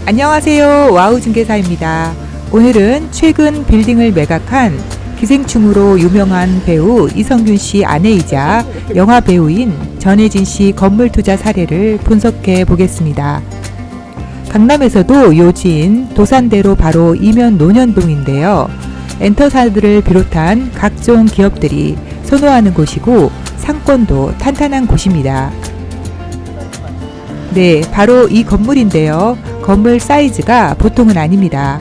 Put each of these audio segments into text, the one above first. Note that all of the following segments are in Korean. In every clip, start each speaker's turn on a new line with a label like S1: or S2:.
S1: 안녕하세요. 와우중개사입니다. 오늘은 최근 빌딩을 매각한 기생충으로 유명한 배우 이성균 씨 아내이자 영화 배우인 전혜진 씨 건물 투자 사례를 분석해 보겠습니다. 강남에서도 요지인 도산대로 바로 이면 논현동인데요. 엔터사들을 비롯한 각종 기업들이 선호하는 곳이고 상권도 탄탄한 곳입니다. 네, 바로 이 건물인데요. 건물 사이즈가 보통은 아닙니다.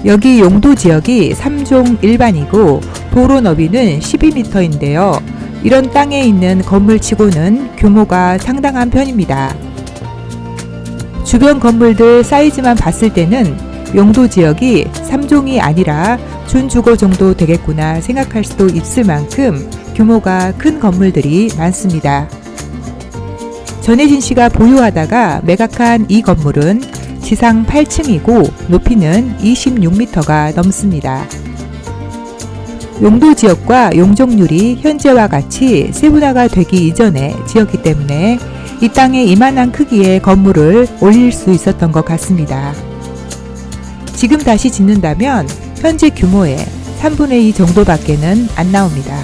S1: 여기 용도 지역이 3종 일반이고 도로 너비는 12m인데요. 이런 땅에 있는 건물치고는 규모가 상당한 편입니다. 주변 건물들 사이즈만 봤을 때는 용도 지역이 3종이 아니라 준주거 정도 되겠구나 생각할 수도 있을 만큼 규모가 큰 건물들이 많습니다. 전혜진 씨가 보유하다가 매각한 이 건물은 지상 8층이고 높이는 26m가 넘습니다. 용도 지역과 용적률이 현재와 같이 세분화가 되기 이전에 지었기 때문에 이 땅에 이만한 크기의 건물을 올릴 수 있었던 것 같습니다. 지금 다시 짓는다면 현재 규모의 3분의 2 정도밖에는 안 나옵니다.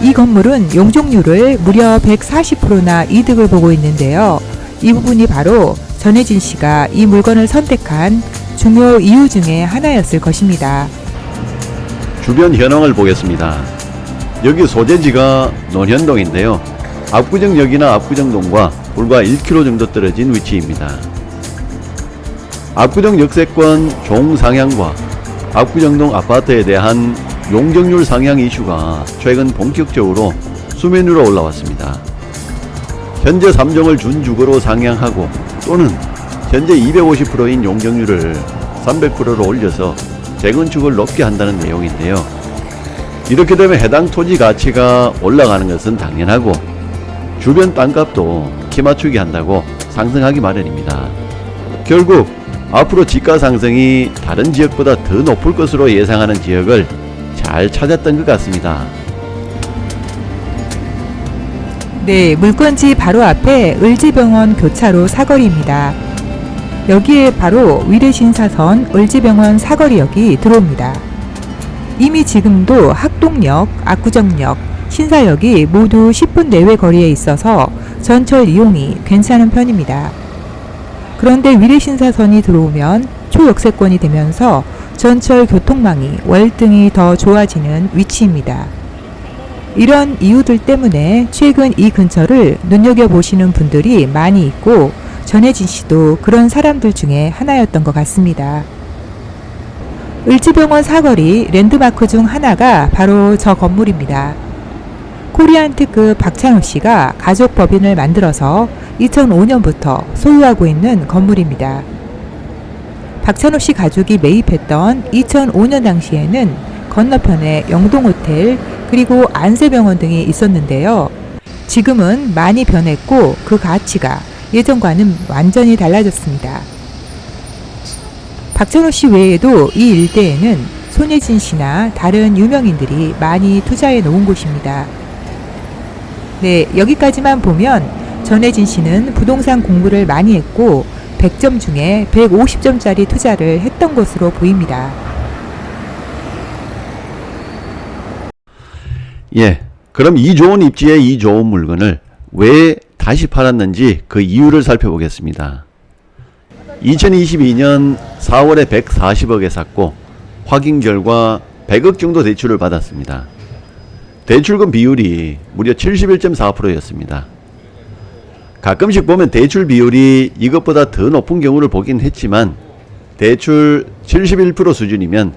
S1: 이 건물은 용적률을 무려 140%나 이득을 보고 있는데요. 이 부분이 바로 전혜진 씨가 이 물건을 선택한 중요 이유 중에 하나였을 것입니다.
S2: 주변 현황을 보겠습니다. 여기 소재지가 논현동인데요. 압구정역이나 압구정동과 불과 1km 정도 떨어진 위치입니다. 압구정 역세권 종상향과 압구정동 아파트에 대한 용적률 상향 이슈가 최근 본격적으로 수면 위로 올라왔습니다. 현재 3종을 준주거로 상향하고 또는 현재 250%인 용적률을 300%로 올려서 재건축을 높게 한다는 내용인데요. 이렇게 되면 해당 토지 가치가 올라가는 것은 당연하고 주변 땅값도 키 맞추기 한다고 상승하기 마련입니다. 결국 앞으로 지가 상승이 다른 지역보다 더 높을 것으로 예상하는 지역을 잘 찾았던 것 같습니다.
S1: 네, 물건지 바로 앞에 을지병원 교차로 사거리입니다. 여기에 바로 위례신사선 을지병원 사거리역이 들어옵니다. 이미 지금도 학동역, 압구정역, 신사역이 모두 10분 내외 거리에 있어서 전철 이용이 괜찮은 편입니다. 그런데 위례신사선이 들어오면 초역세권이 되면서 전철 교통망이 월등히 더 좋아지는 위치입니다. 이런 이유들 때문에 최근 이 근처를 눈여겨보시는 분들이 많이 있고 전혜진 씨도 그런 사람들 중에 하나였던 것 같습니다. 을지병원 사거리 랜드마크 중 하나가 바로 저 건물입니다. 코리안 특급 박찬호 씨가 가족 법인을 만들어서 2005년부터 소유하고 있는 건물입니다. 박찬호 씨 가족이 매입했던 2005년 당시에는 건너편에 영동호텔 그리고 안세병원 등이 있었는데요. 지금은 많이 변했고 그 가치가 예전과는 완전히 달라졌습니다. 박찬호 씨 외에도 이 일대에는 손예진 씨나 다른 유명인들이 많이 투자해 놓은 곳입니다. 네, 여기까지만 보면 전혜진 씨는 부동산 공부를 많이 했고 100점 중에 150점짜리 투자를 했던 것으로 보입니다.
S2: 예, 그럼 이 좋은 입지에 이 좋은 물건을 왜 다시 팔았는지 그 이유를 살펴보겠습니다. 2022년 4월에 140억에 샀고 확인 결과 100억 정도 대출을 받았습니다. 대출금 비율이 무려 71.4%였습니다. 가끔씩 보면 대출 비율이 이것보다 더 높은 경우를 보긴 했지만 대출 71% 수준이면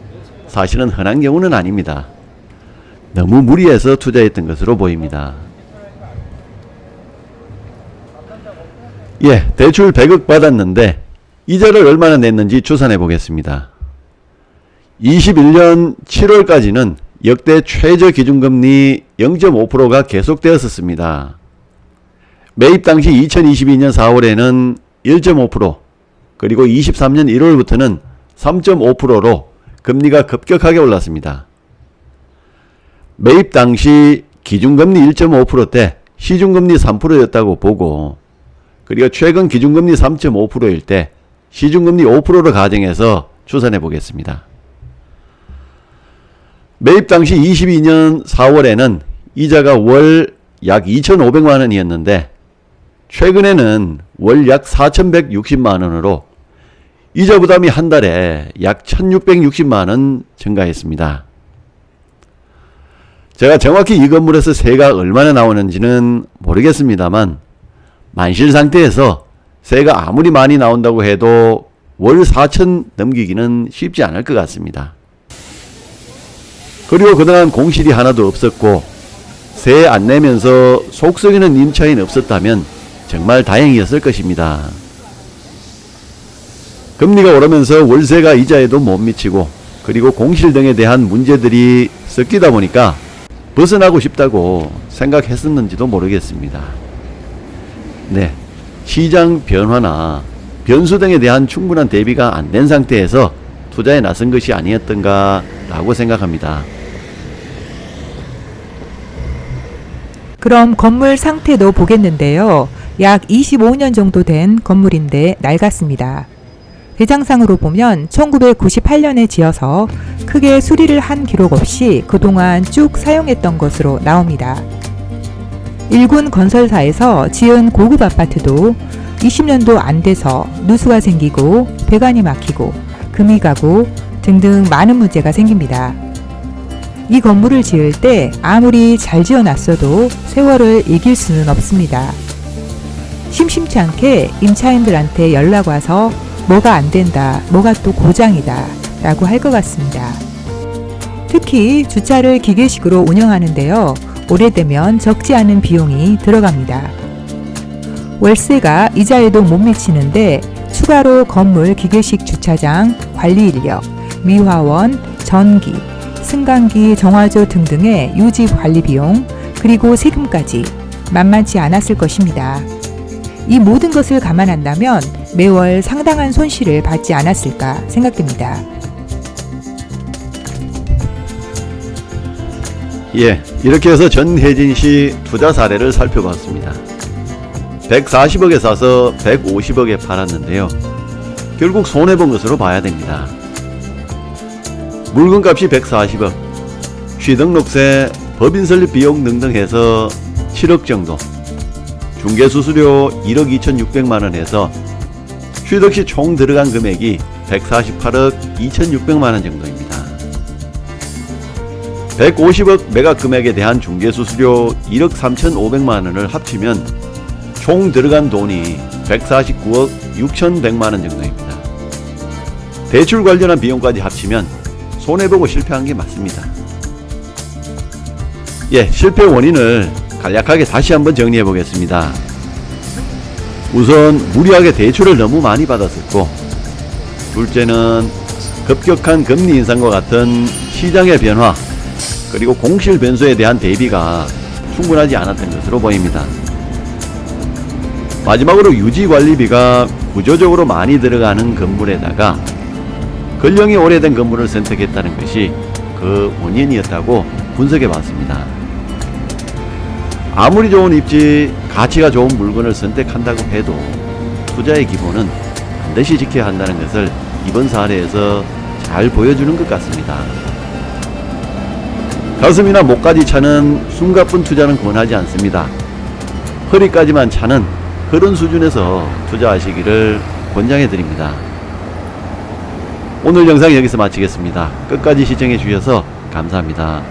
S2: 사실은 흔한 경우는 아닙니다. 너무 무리해서 투자했던 것으로 보입니다. 예, 대출 100억 받았는데 이자를 얼마나 냈는지 추산해 보겠습니다. 21년 7월까지는 역대 최저 기준금리 0.5%가 계속되었었습니다. 매입 당시 2022년 4월에는 1.5%, 그리고 23년 1월부터는 3.5%로 금리가 급격하게 올랐습니다. 매입 당시 기준금리 1.5%대 시중금리 3%였다고 보고 그리고 최근 기준금리 3.5%일 때 시중금리 5%를 가정해서 추산해 보겠습니다. 매입 당시 22년 4월에는 이자가 월 약 2,500만 원이었는데 최근에는 월 약 4,160만 원으로 이자 부담이 한 달에 약 1,660만 원 증가했습니다. 제가 정확히 이 건물에서 세가 얼마나 나오는지는 모르겠습니다만 만실 상태에서 세가 아무리 많이 나온다고 해도 월 4천 넘기기는 쉽지 않을 것 같습니다. 그리고 그동안 공실이 하나도 없었고 세 안 내면서 속 썩이는 임차인 없었다면 정말 다행이었을 것입니다. 금리가 오르면서 월세가 이자에도 못 미치고 그리고 공실 등에 대한 문제들이 섞이다 보니까 벗어나고 싶다고 생각했었는지도 모르겠습니다. 네, 시장 변화나 변수 등에 대한 충분한 대비가 안 된 상태에서 투자에 나선 것이 아니었던가 라고 생각합니다.
S1: 그럼 건물 상태도 보겠는데요. 약 25년 정도 된 건물인데 낡았습니다. 대장상으로 보면 1998년에 지어서 크게 수리를 한 기록 없이 그동안 쭉 사용했던 것으로 나옵니다. 일군 건설사에서 지은 고급 아파트도 20년도 안 돼서 누수가 생기고 배관이 막히고 금이 가고 등등 많은 문제가 생깁니다. 이 건물을 지을 때 아무리 잘 지어놨어도 세월을 이길 수는 없습니다. 심심치 않게 임차인들한테 연락 와서 뭐가 안 된다, 뭐가 또 고장이다 라고 할 것 같습니다. 특히 주차를 기계식으로 운영하는데요. 오래되면 적지 않은 비용이 들어갑니다. 월세가 이자에도 못 미치는데 추가로 건물 기계식 주차장, 관리 인력, 미화원, 전기, 승강기, 정화조 등등의 유지 관리 비용, 그리고 세금까지 만만치 않았을 것입니다. 이 모든 것을 감안한다면 매월 상당한 손실을 받지 않았을까 생각됩니다.
S2: 예, 이렇게 해서 전혜진씨 투자 사례를 살펴봤습니다. 140억에 사서 150억에 팔았는데요. 결국 손해본 것으로 봐야 됩니다. 물건값이 140억, 취등록세, 법인 설립 비용 등등 해서 7억 정도, 중개수수료 1억 2,600만원 해서 취득시 총 들어간 금액이 148억 2,600만원 정도입니다. 150억 매각 금액에 대한 중개수수료 1억 3,500만원을 합치면 총 들어간 돈이 149억 6,100만원 정도입니다. 대출 관련한 비용까지 합치면 손해보고 실패한 게 맞습니다. 예, 실패 원인을 간략하게 다시 한번 정리해 보겠습니다. 우선 무리하게 대출을 너무 많이 받았었고, 둘째는 급격한 금리 인상과 같은 시장의 변화, 그리고 공실 변수에 대한 대비가 충분하지 않았던 것으로 보입니다. 마지막으로 유지관리비가 구조적으로 많이 들어가는 건물에다가 근령이 오래된 건물을 선택했다는 것이 그 원인이었다고 분석해 봤습니다. 아무리 좋은 입지, 가치가 좋은 물건을 선택한다고 해도 투자의 기본은 반드시 지켜야 한다는 것을 이번 사례에서 잘 보여주는 것 같습니다. 가슴이나 목까지 차는 숨가쁜 투자는 권하지 않습니다. 허리까지만 차는 그런 수준에서 투자하시기를 권장해 드립니다. 오늘 영상 여기서 마치겠습니다. 끝까지 시청해 주셔서 감사합니다.